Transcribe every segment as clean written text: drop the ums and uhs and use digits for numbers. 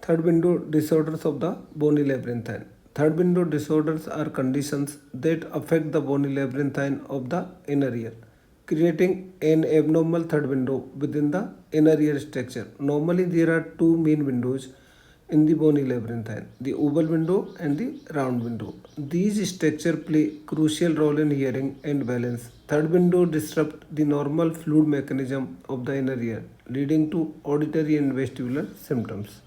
Third window disorders of the bony labyrinthine. Third window disorders are conditions that affect the bony labyrinthine of the inner ear, creating an abnormal third window within the inner ear structure. Normally, there are two main windows in the bony labyrinthine, the oval window and the round window. These structures play crucial role in hearing and balance. Third window disrupt the normal fluid mechanism of the inner ear, leading to auditory and vestibular symptoms.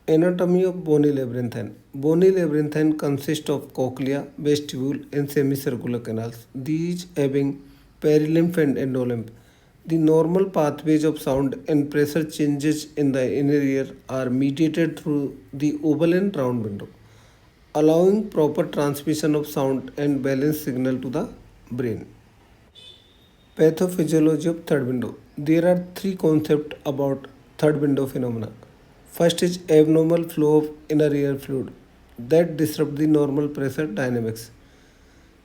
Anatomy of bony labyrinthine. Bony labyrinthine consists of cochlea, vestibule, and semicircular canals, these having perilymph and endolymph. The normal pathways of sound and pressure changes in the inner ear are mediated through the oval and round window, allowing proper transmission of sound and balance signal to the brain. Pathophysiology of third window. There are three concepts about third window phenomena. First is abnormal flow of inner ear fluid that disrupt the normal pressure dynamics.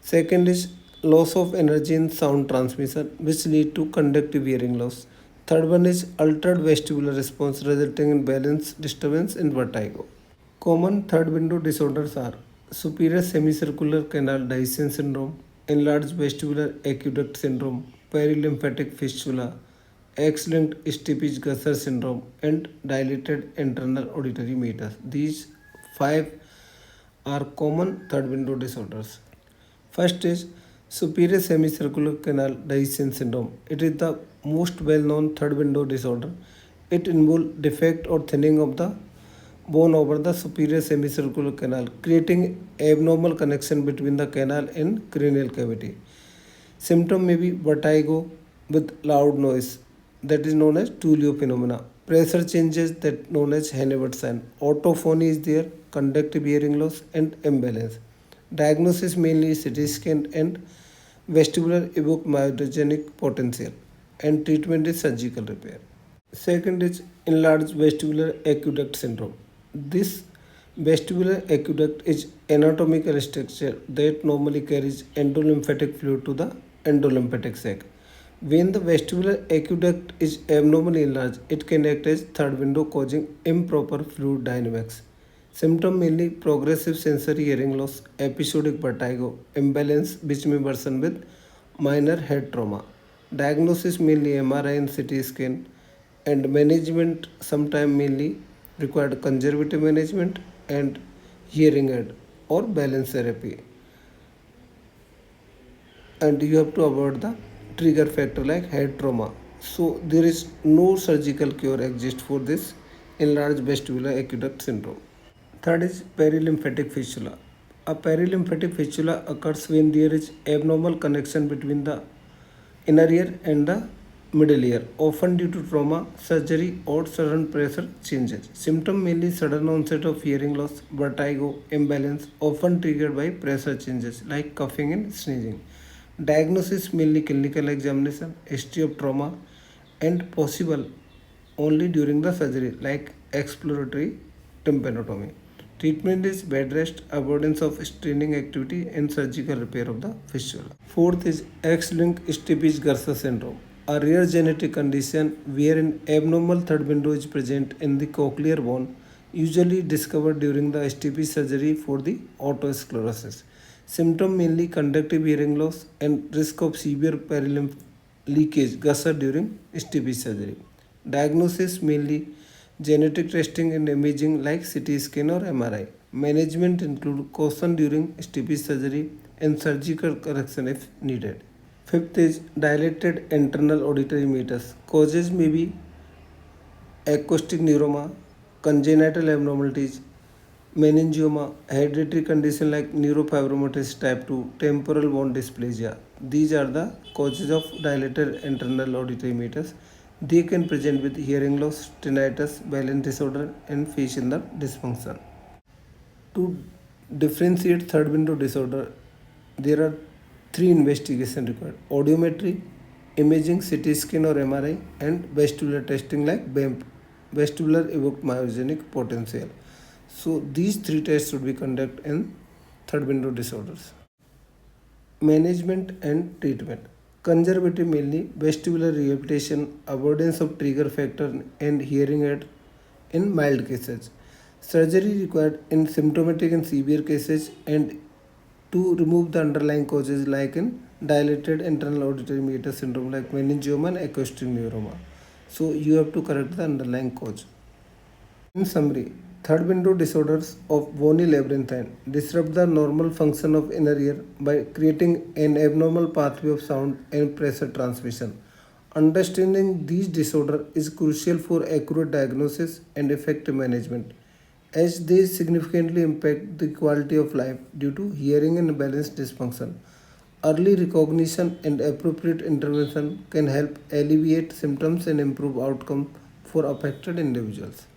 Second is loss of energy in sound transmission which lead to conductive hearing loss. Third one is altered vestibular response resulting in balance disturbance and vertigo. Common third window disorders are superior semicircular canal dehiscence syndrome, enlarged vestibular aqueduct syndrome, perilymphatic fistula, X-linked Stipich-Gusser syndrome, and dilated internal auditory meatus. These five are common third window disorders. First is superior semicircular canal dehiscence syndrome. It is the most well-known third window disorder. It involves defect or thinning of the bone over the superior semicircular canal, creating abnormal connection between the canal and cranial cavity. Symptom may be vertigo with loud noise, that is known as Tullio phenomena. Pressure changes that known as Henneberg sign. Autophony is there, conductive hearing loss and imbalance. Diagnosis mainly CT scan and vestibular evoked myogenic potential, and treatment is surgical repair. Second is enlarged vestibular aqueduct syndrome. This vestibular aqueduct is anatomical structure that normally carries endolymphatic fluid to the endolymphatic sac. When the vestibular aqueduct is abnormally enlarged, it can act as third window causing improper fluid dynamics. Symptom mainly progressive sensory hearing loss, episodic vertigo, imbalance which may worsen with minor head trauma. Diagnosis mainly MRI and CT scan, and management sometime mainly required conservative management and hearing aid or balance therapy. And you have to avoid the trigger factor like head trauma. So there is no surgical cure exist for this enlarged vestibular aqueduct syndrome. Third is perilymphatic fistula. A perilymphatic fistula occurs when there is abnormal connection between the inner ear and the middle ear, often due to trauma, surgery, or sudden pressure changes. Symptom mainly sudden onset of hearing loss, vertigo, imbalance, often triggered by pressure changes like coughing and sneezing. Diagnosis mainly clinical examination, history of trauma, and possible only during the surgery like exploratory tympanotomy. Treatment is bed rest, avoidance of straining activity, and surgical repair of the fistula. Fourth is X-linked Stipich-Gusser syndrome, a rare genetic condition wherein abnormal third window is present in the cochlear bone, usually discovered during the Stipich surgery for the otosclerosis. Symptom mainly conductive hearing loss and risk of severe perilymph leakage Gusser during Stipich surgery. Diagnosis mainly genetic testing and imaging like CT scan or MRI. Management include caution during Stipich surgery and surgical correction if needed. Fifth is dilated internal auditory meatus. Causes may be acoustic neuroma, congenital abnormalities, meningioma, hereditary condition like neurofibromatosis type 2, temporal bone dysplasia. These are the causes of dilated internal auditory meatus. They can present with hearing loss, tinnitus, balance disorder, and facial nerve dysfunction. To differentiate third window disorder, there are three investigations required: audiometry, imaging, CT scan or MRI, and vestibular testing like BEMP, vestibular evoked myogenic potential. So these three tests should be conducted in third window disorders. Management and treatment. Conservative mainly vestibular rehabilitation, avoidance of trigger factor and hearing aid in mild cases. Surgery required in symptomatic and severe cases and to remove the underlying causes like in dilated internal auditory meatus syndrome like meningioma and acoustic neuroma. So you have to correct the underlying cause. In summary, third window disorders of Bony Labyrinthine disrupt the normal function of inner ear by creating an abnormal pathway of sound and pressure transmission. Understanding these disorders is crucial for accurate diagnosis and effective management as they significantly impact the quality of life due to hearing and balance dysfunction. Early recognition and appropriate intervention can help alleviate symptoms and improve outcome for affected individuals.